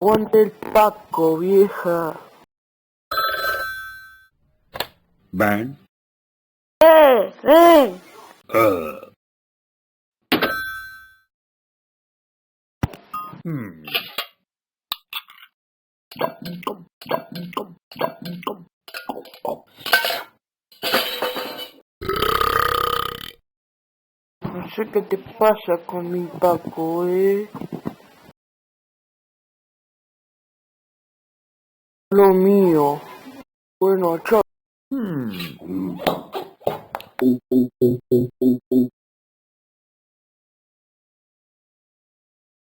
Aguante el Paco, vieja. Van. ¡Eh! No sé qué te pasa con mi Paco, Lo mío. Bueno, chao.